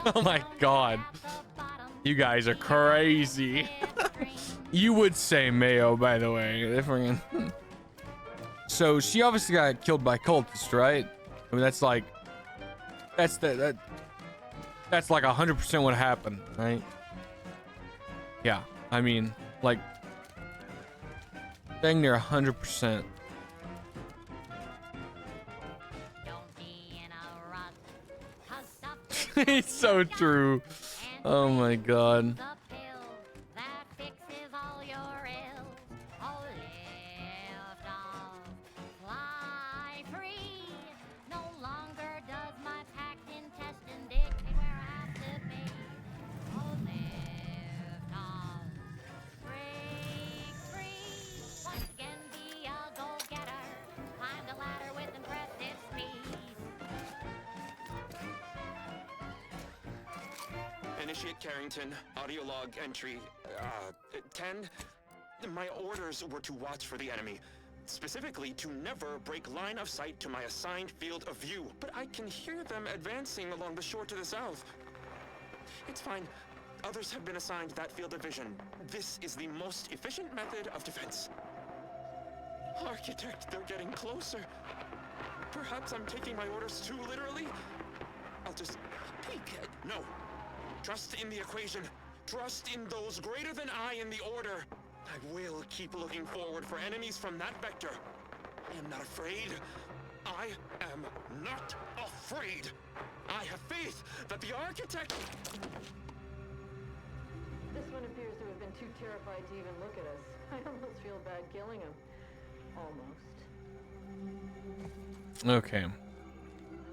Oh my god. You guys are crazy. You would say Mayo, by the way. So she obviously got killed by cultists, right? I mean, that's like, that's like 100% what happened, right? Yeah, I mean, like, dang near 100%. It's so true. Oh my god. Initiate Carrington, audio log entry 10. My orders were to watch for the enemy. Specifically, to never break line of sight to my assigned field of view. But I can hear them advancing along the shore to the south. It's fine. Others have been assigned that field of vision. This is the most efficient method of defense. Architect, they're getting closer. Perhaps I'm taking my orders too literally. I'll just peek. No. Trust in the equation. Trust in those greater than I in the order. I will keep looking forward for enemies from that vector. I am not afraid. I am not afraid. I have faith that the architect... This one appears to have been too terrified to even look at us. I almost feel bad killing him. Almost. Okay.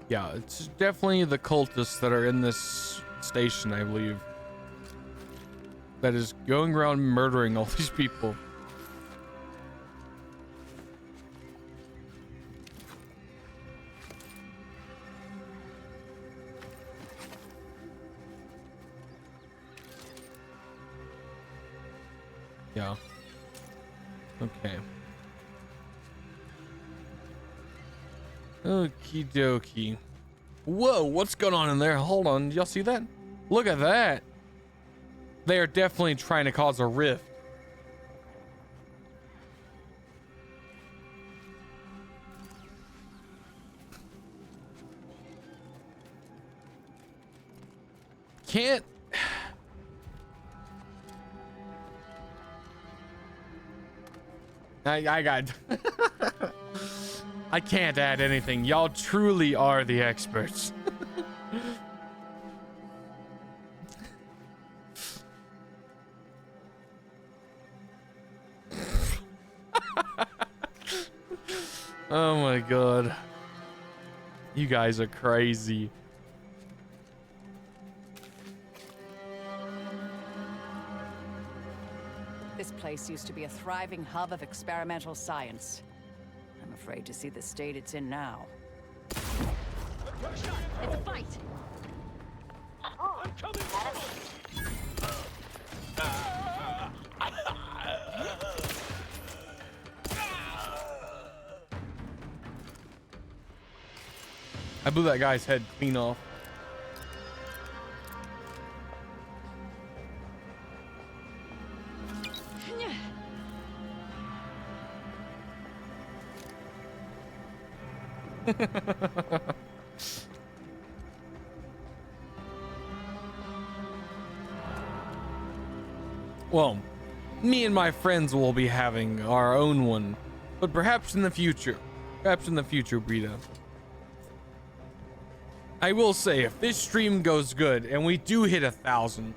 Yeah, it's definitely the cultists that are in this station, I believe, that is going around murdering all these people. Yeah. Okay. Okie dokie. Whoa, what's going on in there? Hold on, did y'all see that? Look at that. They are definitely trying to cause a rift. Can't... I got... I can't add anything. Y'all truly are the experts. Oh my god. You guys are crazy. This place used to be a thriving hub of experimental science. I'm afraid to see the state it's in now. It's a fight! I'm coming! I blew that guy's head clean off. Well, me and my friends will be having our own one, but perhaps in the future. Perhaps in the future, Brita. I will say, if this stream goes good and we do hit 1,000,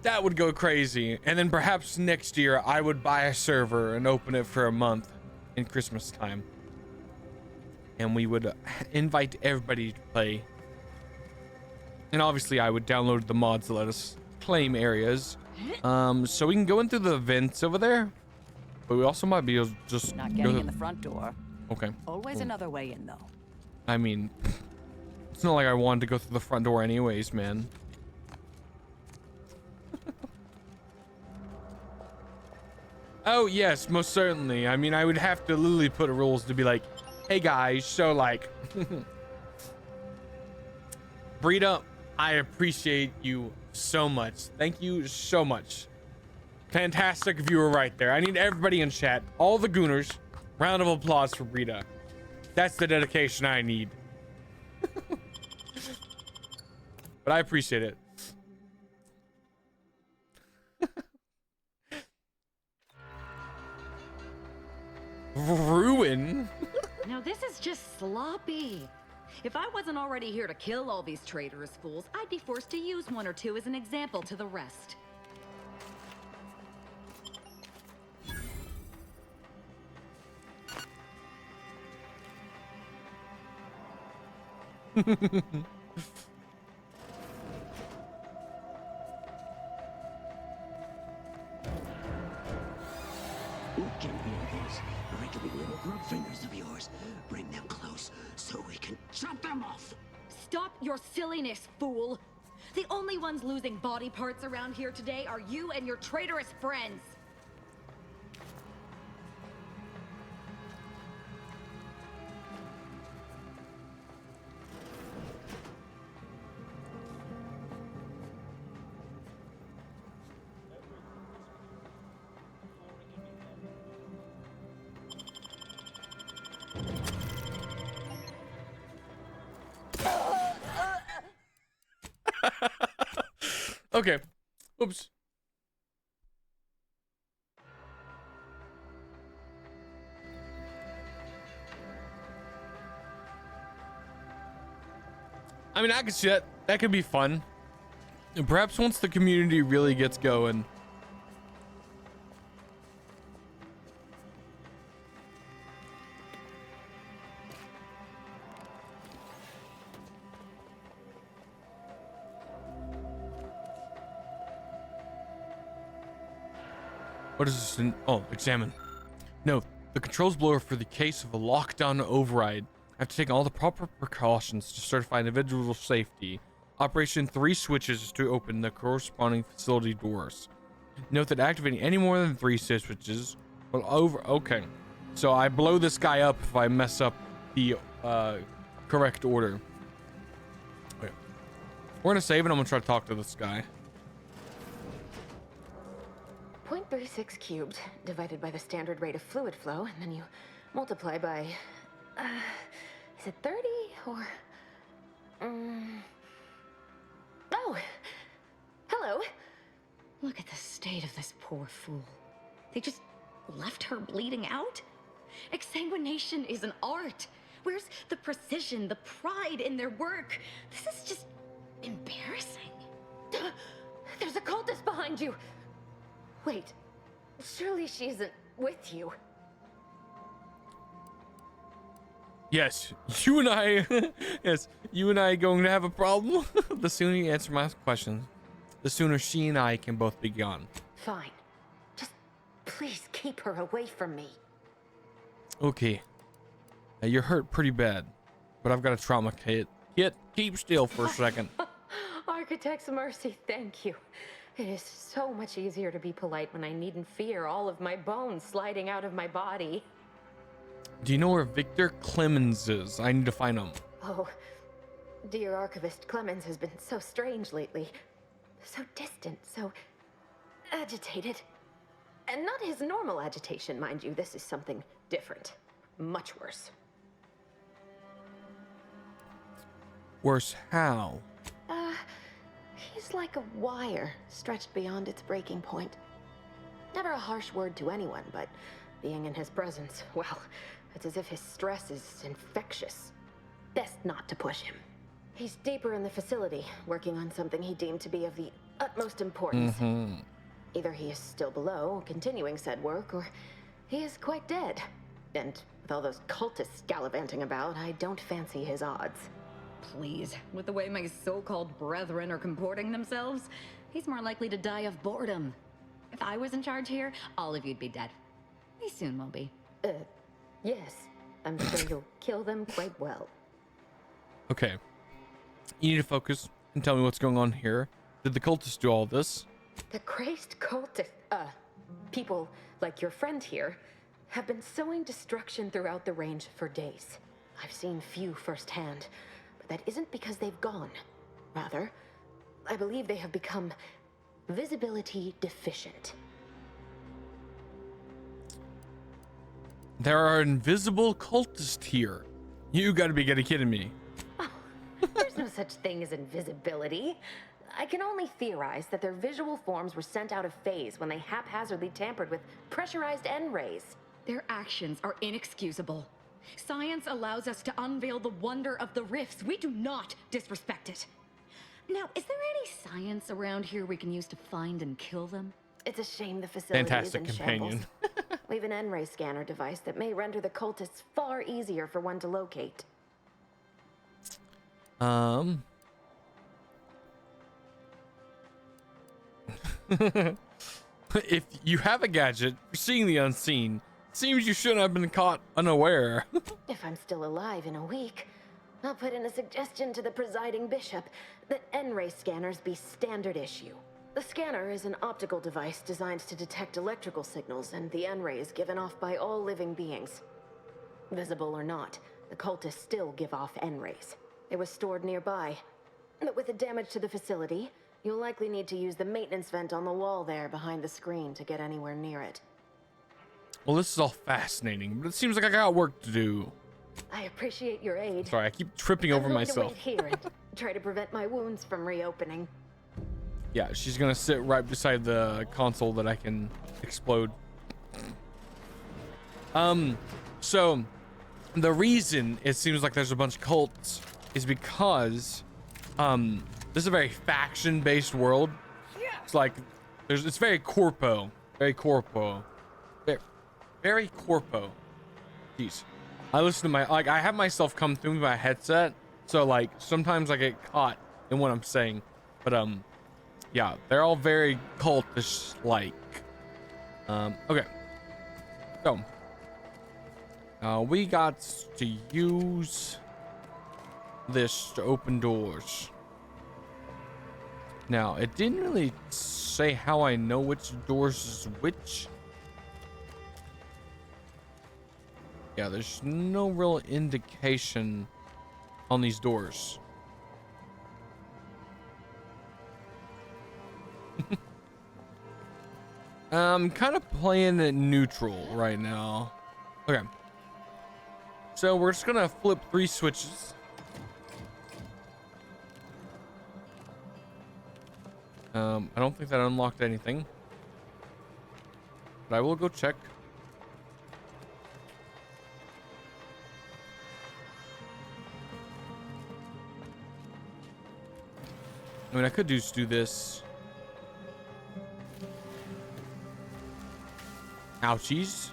that would go crazy. And then perhaps next year I would buy a server and open it for a month in Christmas time. And we would invite everybody to play. And obviously I would download the mods that let us claim areas. So we can go in through the vents over there. But we also might be able to just Not getting in the front door. Okay. Always another way in, though. I mean, it's not like I wanted to go through the front door anyways, man. Oh, yes, most certainly. I mean, I would have to literally put rules to be like, hey guys, so like, Brita, I appreciate you so much. Thank you so much. Fantastic viewer right there. I need everybody in chat, all the gooners, round of applause for Rita. That's the dedication I need. But I appreciate it. Ruin? Now this is just sloppy. If I wasn't already here to kill all these traitorous fools, I'd be forced to use one or two as an example to the rest. Can hear those wriggly little grub fingers of yours. Bring them close so we can chop them off. Stop your silliness, fool! The only ones losing body parts around here today are you and your traitorous friends. Okay. Oops. I mean, I could see that. That could be fun. And perhaps once the community really gets going. What is this? Oh, examine. No, the controls blower for the case of a lockdown override. I have to take all the proper precautions to certify individual safety. Operation 3 switches to open the corresponding facility doors. Note that activating any more than 3 switches will Okay, so I blow this guy up if I mess up the correct order. Okay. We're gonna save and I'm gonna try to talk to this guy. 0.36 cubed divided by the standard rate of fluid flow, and then you multiply by, is it 30 or, oh, hello. Look at the state of this poor fool. They just left her bleeding out? Exsanguination is an art. Where's the precision, the pride in their work? This is just embarrassing. There's a cultist behind you. Wait, surely she isn't with you. Yes, you and I, yes, you and I going to have a problem. The sooner you answer my questions, the sooner she and I can both be gone. Fine. Just please keep her away from me. Okay. Now you're hurt pretty bad, but I've got a trauma kit. Keep still for a second. Architect's mercy, thank you. It is so much easier to be polite when I needn't fear all of my bones sliding out of my body. Do you know where Victor Clemens is? I need to find him. Oh, dear Archivist Clemens has been so strange lately. So distant, so agitated. And not his normal agitation, mind you. This is something different. Much worse. Worse how? He's like a wire stretched beyond its breaking point. Never a harsh word to anyone, but being in his presence, well, it's as if his stress is infectious. Best not to push him. He's deeper in the facility, working on something he deemed to be of the utmost importance. Either he is still below, continuing said work, or he is quite dead. And with all those cultists gallivanting about, I don't fancy his odds. Please, with the way my so-called brethren are comporting themselves, he's more likely to die of boredom. If I was in charge here, all of you'd be dead. We soon will be. Yes. I'm sure you'll kill them quite well. Okay. You need to focus and tell me what's going on here. Did the cultists do all this? The crazed cultist, people like your friend here, have been sowing destruction throughout the range for days. I've seen few firsthand, but that isn't because they've gone. Rather, I believe they have become visibility deficient. There are invisible cultists here. You gotta be kidding me. There's no such thing as invisibility. I can only theorize that their visual forms were sent out of phase when they haphazardly tampered with pressurized N-rays. Their actions are inexcusable. Science allows us to unveil the wonder of the rifts. We do not disrespect it. Now, is there any science around here we can use to find and kill them? It's a shame the facility Fantastic is in companion. shambles. We have an N-ray scanner device that may render the cultists far easier for one to locate. If you have a gadget for seeing the unseen, seems you shouldn't have been caught unaware. If I'm still alive in a week, I'll put in a suggestion to the presiding bishop that N-ray scanners be standard issue. The scanner is an optical device designed to detect electrical signals and the N-rays given off by all living beings. Visible or not, the cultists still give off N-rays. It was stored nearby, but with the damage to the facility, you'll likely need to use the maintenance vent on the wall there behind the screen to get anywhere near it. Well, this is all fascinating, but it seems like I got work to do. I appreciate your aid. Sorry, I keep tripping over I'm going myself. to wait here and try to prevent my wounds from reopening. Yeah, she's gonna sit right beside the console that I can explode. So the reason it seems like there's a bunch of cults is because this is a very faction-based world. It's like it's very corpo, very corpo. Jeez, I listen to my I have myself come through my headset, so like sometimes I get caught in what I'm saying, but yeah, they're all very cultish like. Okay, so we got to use this to open doors. Now, it didn't really say how I know which doors is which. Yeah, there's no real indication on these doors. I'm kind of playing it neutral right now. Okay. So we're just gonna flip 3 switches. I don't think that unlocked anything, but I will go check. I mean, I could just do this. Ouchies.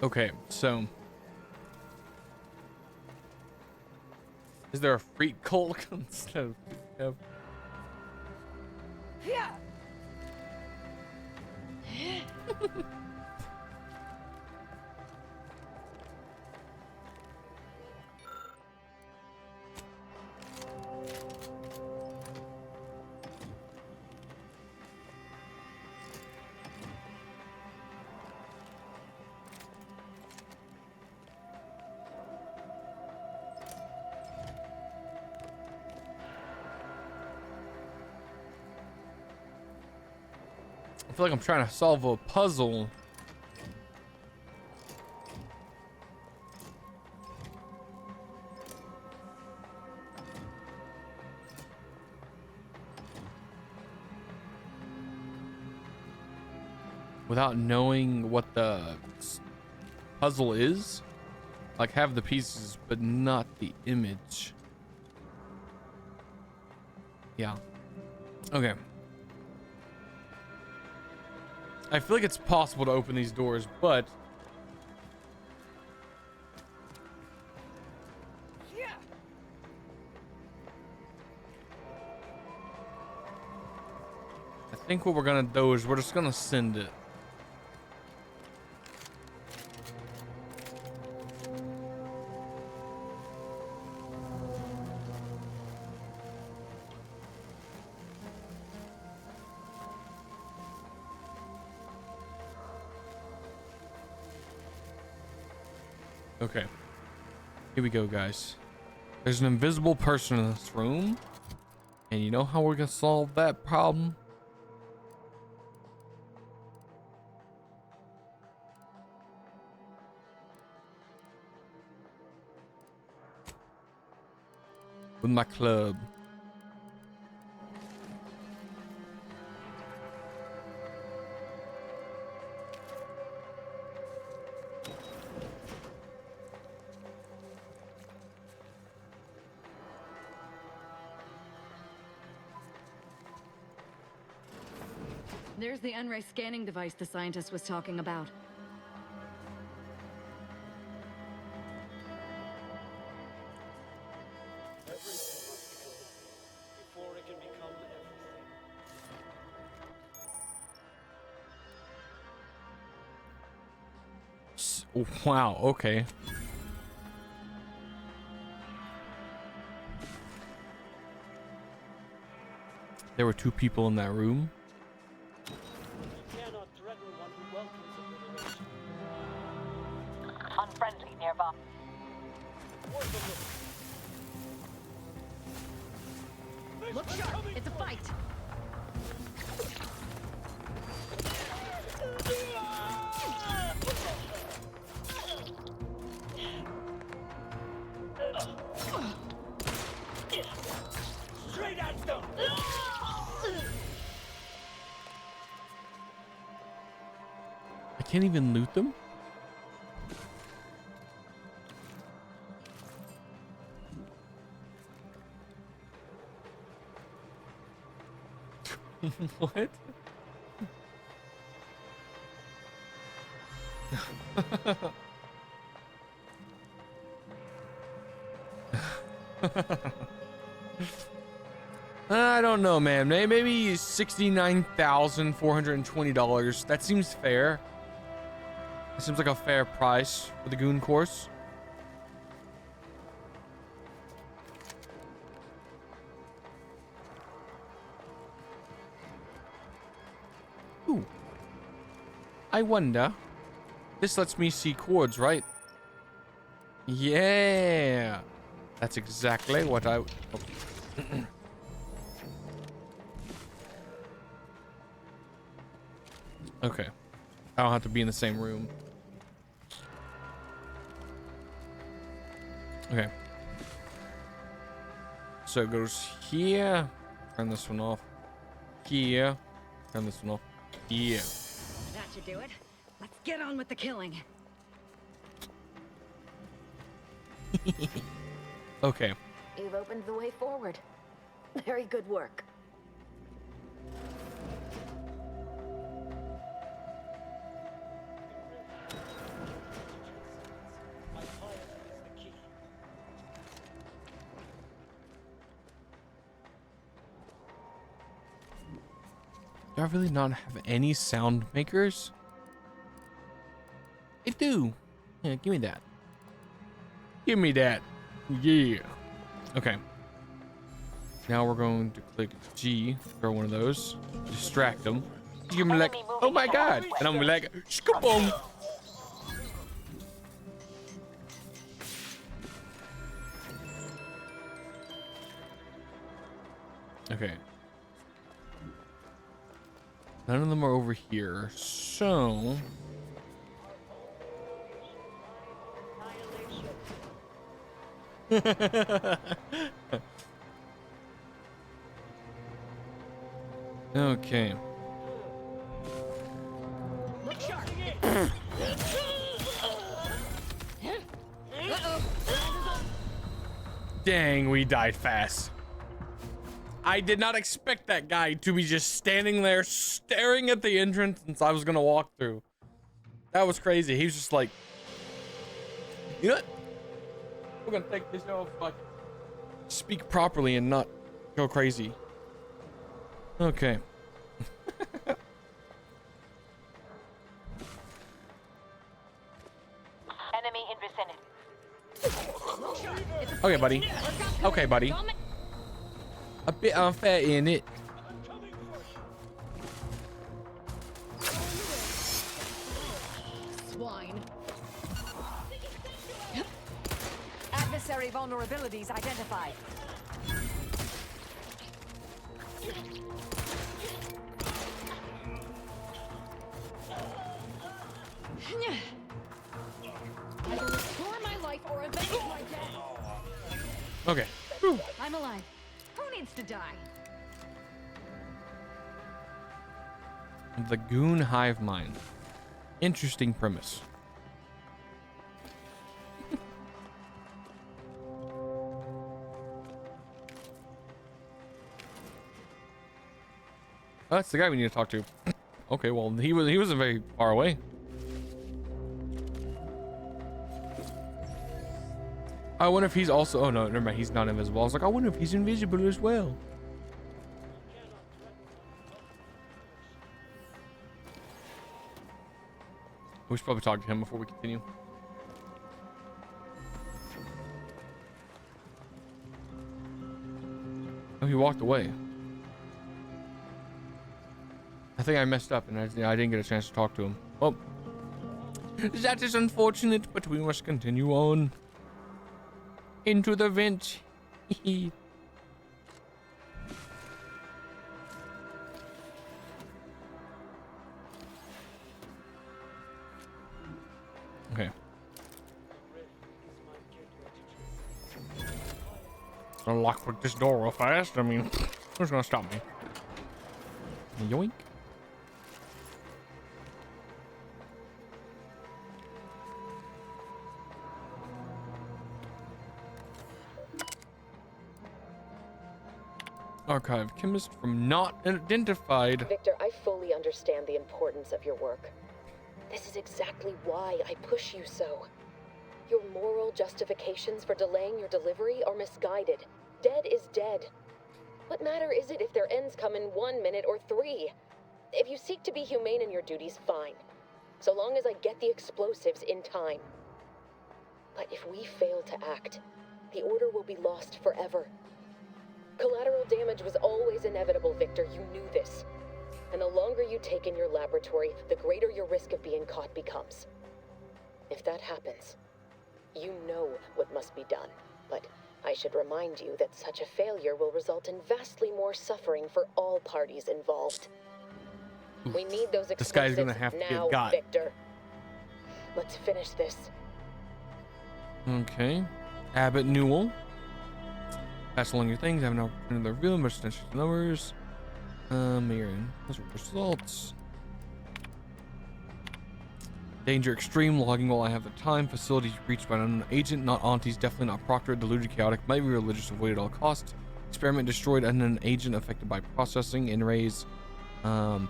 Okay, so is there a freak cult instead of Yeah. I feel like I'm trying to solve a puzzle. Without knowing what the puzzle is. Like, have the pieces, but not the image. Yeah. Okay. I feel like it's possible to open these doors, but I think what we're gonna do is we're just gonna send it. Okay. Here we go, guys. There's an invisible person in this room. And you know how we're gonna solve that problem? With my club. There's the Unray scanning device the scientist was talking about. Before it can become everything. Wow, okay. There were 2 people in that room. You cannot threaten one who welcomes obliteration. Unfriendly nearby. Worth a look. Look sharp! It's a fight! Straight at them! I can't even loot them? What? I don't know, man. Maybe $69,420. That seems fair. That seems like a fair price for the goon course. Ooh. I wonder. This lets me see chords, right? Yeah. That's exactly what I... Oh. Okay. I don't have to be in the same room. Okay. So it goes here. Turn this one off. Here. Turn this one off. Here. That should do it. Let's get on with the killing. Okay. You've opened the way forward. Very good work. My piety is the key. Do I really not have any sound makers? I do. Yeah, give me that. Give me that. Yeah. Okay. Now we're going to click G for one of those. Distract them. Give me like, oh my god. And I'm gonna be like, shkaboom. Okay. None of them are over here, so... Okay. Look sharp! Dang, we died fast. I did not expect that guy to be just standing there staring at the entrance I was gonna walk through. That was crazy. He was just like, you know what? We're gonna take this off, like, speak properly and not go crazy. Okay. Okay, buddy. Okay, buddy. A bit unfair, in it? Swine. Adversary vulnerabilities identified. Either restore my life or avenge my death. Okay. I'm alive. Who needs to die? The Goon Hive Mind. Interesting premise. Oh, that's the guy we need to talk to. Okay, well, he wasn't very far away. I wonder if he's also. Oh no, never mind. He's not invisible. I was like, I wonder if he's invisible as well. We should probably talk to him before we continue. Oh, he walked away. I think I messed up and I didn't get a chance to talk to him. Oh, that is unfortunate, but we must continue on. Into the vent. Okay. I'll lock this door real fast. I mean, who's gonna stop me? Yoink. Archive chemist from not identified. Victor, I fully understand the importance of your work. This is exactly why I push you so. Your moral justifications for delaying your delivery are misguided. Dead is dead. What matter is it if their ends come in 1 minute or 3? If you seek to be humane in your duties, fine. So long as I get the explosives in time. But if we fail to act, the order will be lost forever. Collateral damage was always inevitable, Victor. You knew this. And the longer you take in your laboratory, the greater your risk of being caught becomes. If that happens, you know what must be done. But I should remind you that such a failure will result in vastly more suffering for all parties involved. We need those This guy's explosives gonna have to now, get got. Victor. Let's finish this. Okay. Abbott Newell. Pass along your things. Have an opportunity to reveal most potential numbers. Marion. Those are results. Danger extreme. Logging while I have the time. Facilities breached by an unknown agent. Not aunties. Definitely not proctor. Deluded. Chaotic. Might be religious. Avoid at all costs. Experiment destroyed. Unknown agent affected by processing. In raise. And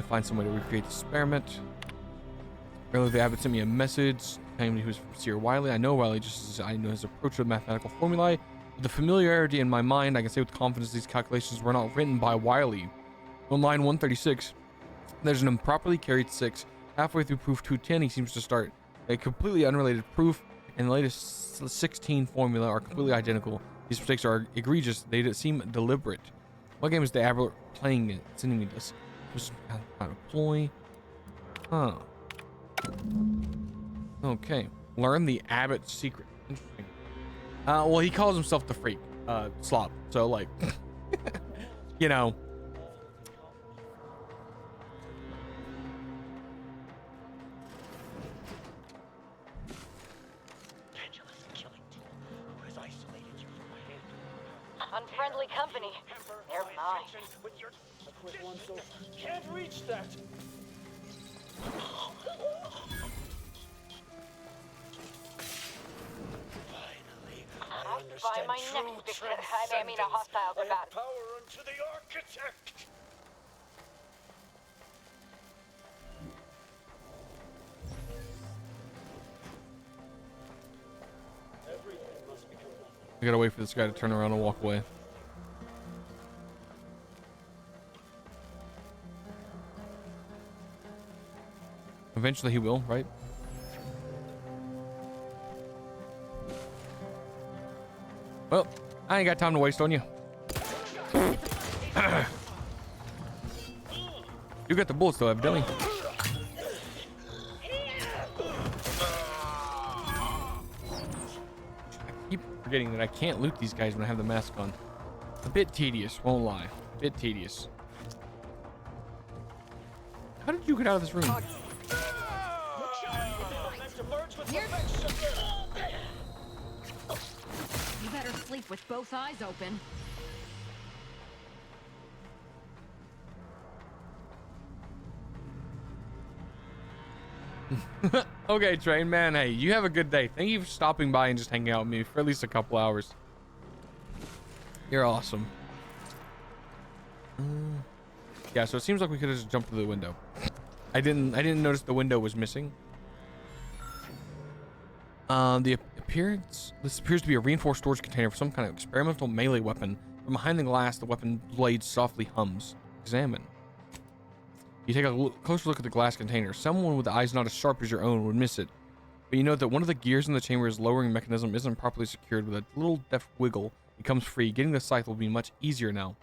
find some way to recreate the experiment. Earlier, the Abbott sent me a message claiming he was from Sierra Wiley. I know Wiley just as I know his approach to mathematical formulae. With the familiarity in my mind, I can say with confidence these calculations were not written by Wiley. On line 136, there's an improperly carried 6. Halfway through proof 210, he seems to start a completely unrelated proof, and the latest 16 formula are completely identical. These mistakes are egregious. They seem deliberate. What game is the Abbott playing it? Sending me this. Just how to deploy. Huh. Okay. Learn the Abbott secret. Interesting. Well, he calls himself the Freak. Slop. So, like, you know. Angela's killing tool who has isolated you from my hand. Unfriendly company. They're mine. With your a quick one, so can't reach that. Finally, I understand my true neck, Victor. I mean a hostile transcendence. I combatant. have power unto the architect. Everything must become nothing. I gotta wait for this guy to turn around and walk away. Eventually he will, right? I ain't got time to waste on you. You got the bullets though, evidently. I keep forgetting that I can't loot these guys when I have the mask on. A bit tedious, won't lie. A bit tedious. How did you get out of this room? You better sleep with both eyes open. Okay, Train Man. Hey, you have a good day. Thank you for stopping by and just hanging out with me for at least a couple hours. You're awesome. Yeah, so it seems like we could have just jumped through the window. I didn't notice the window was missing. This appears to be a reinforced storage container for some kind of experimental melee weapon. From behind the glass, the weapon blade softly hums. Examine. You take a closer look at the glass container. Someone with eyes not as sharp as your own would miss it. But you know that one of the gears in the chamber's lowering mechanism isn't properly secured. With a little deft wiggle, it comes free. Getting the scythe will be much easier now.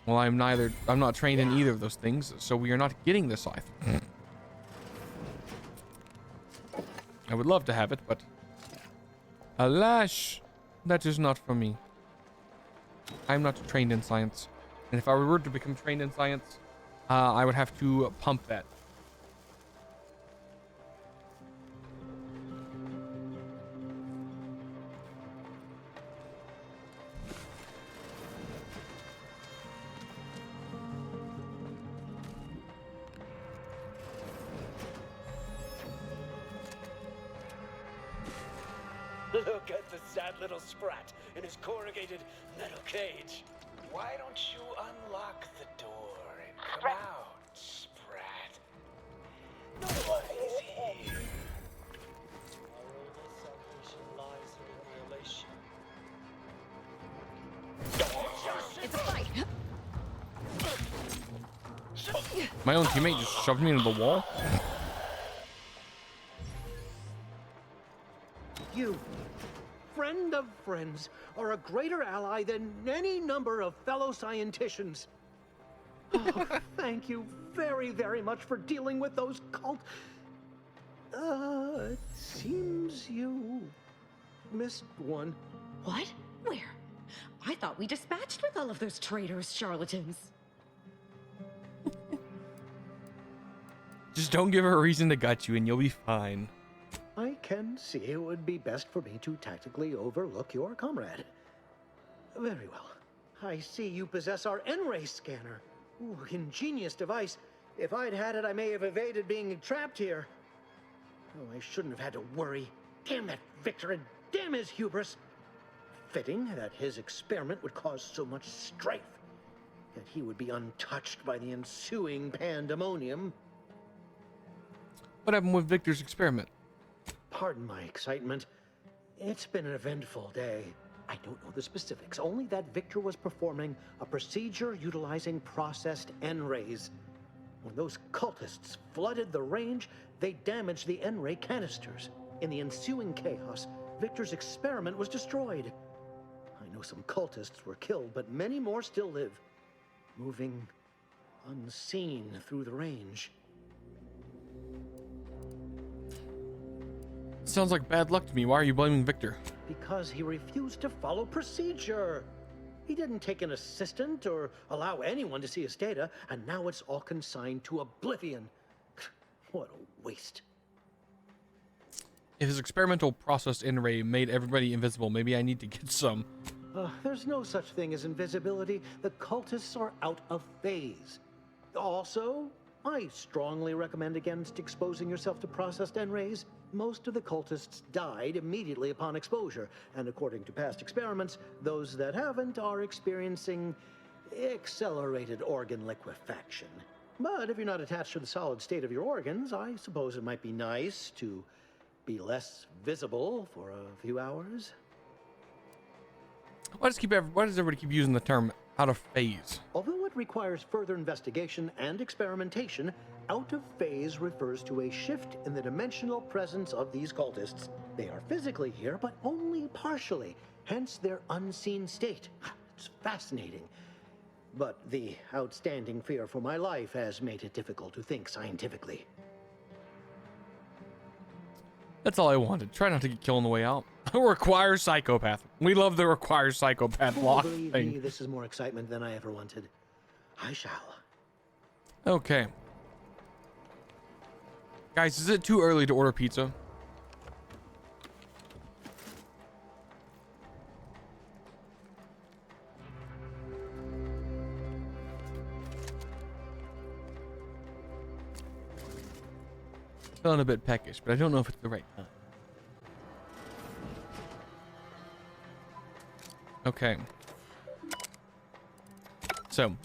Well, I'm not trained in either of those things, so we are not getting the scythe. I would love to have it, but alas, that is not for me. I'm not trained in science. And if I were to become trained in science, I would have to pump that. Look at the sad little sprat in his corrugated metal cage. Why don't you unlock the door and come out, sprat? Nobody's here. Our only salvation lies in annihilation. It's a fight. My own teammate just shoved me into the wall. You, friend of friends, are a greater ally than any number of fellow scienticians. Oh, thank you very, very much for dealing with those cult... it seems you missed one. What? Where? I thought we dispatched with all of those traitors, charlatans. Just don't give her a reason to gut you and you'll be fine. I can see it would be best for me to tactically overlook your comrade. Very well. I see you possess our N-ray scanner. Ooh, ingenious device. If I'd had it, I may have evaded being trapped here. Oh, I shouldn't have had to worry. Damn that Victor and damn his hubris. Fitting that his experiment would cause so much strife. That he would be untouched by the ensuing pandemonium. What happened with Victor's experiment? Pardon my excitement. It's been an eventful day. I don't know the specifics, only that Victor was performing a procedure utilizing processed N-rays. When those cultists flooded the range, they damaged the N-ray canisters. In the ensuing chaos, Victor's experiment was destroyed. I know some cultists were killed, but many more still live, moving unseen through the range. Sounds like bad luck to me. Why are you blaming Victor? Because he refused to follow procedure. He didn't take an assistant or allow anyone to see his data, and now it's all consigned to oblivion. What a waste. If his experimental processed N-ray made everybody invisible, maybe I need to get some. There's no such thing as invisibility. The cultists are out of phase. Also, I strongly recommend against exposing yourself to processed N-rays. Most of the cultists died immediately upon exposure, and according to past experiments, those that haven't are experiencing accelerated organ liquefaction. But if you're not attached to the solid state of your organs, I suppose it might be nice to be less visible for a few hours. Why does everybody keep using the term out of phase? Although it requires further investigation and experimentation, out of phase refers to a shift in the dimensional presence of these cultists. They are physically here, but only partially, hence their unseen state. It's fascinating. But the outstanding fear for my life has made it difficult to think scientifically. That's all I wanted. Try not to get killed on the way out. Require psychopath. We love the require psychopath lock Believe thing. me, this is more excitement than I ever wanted. I shall. Okay. Guys, is it too early to order pizza? Feeling a bit peckish, but I don't know if it's the right time. Okay. So,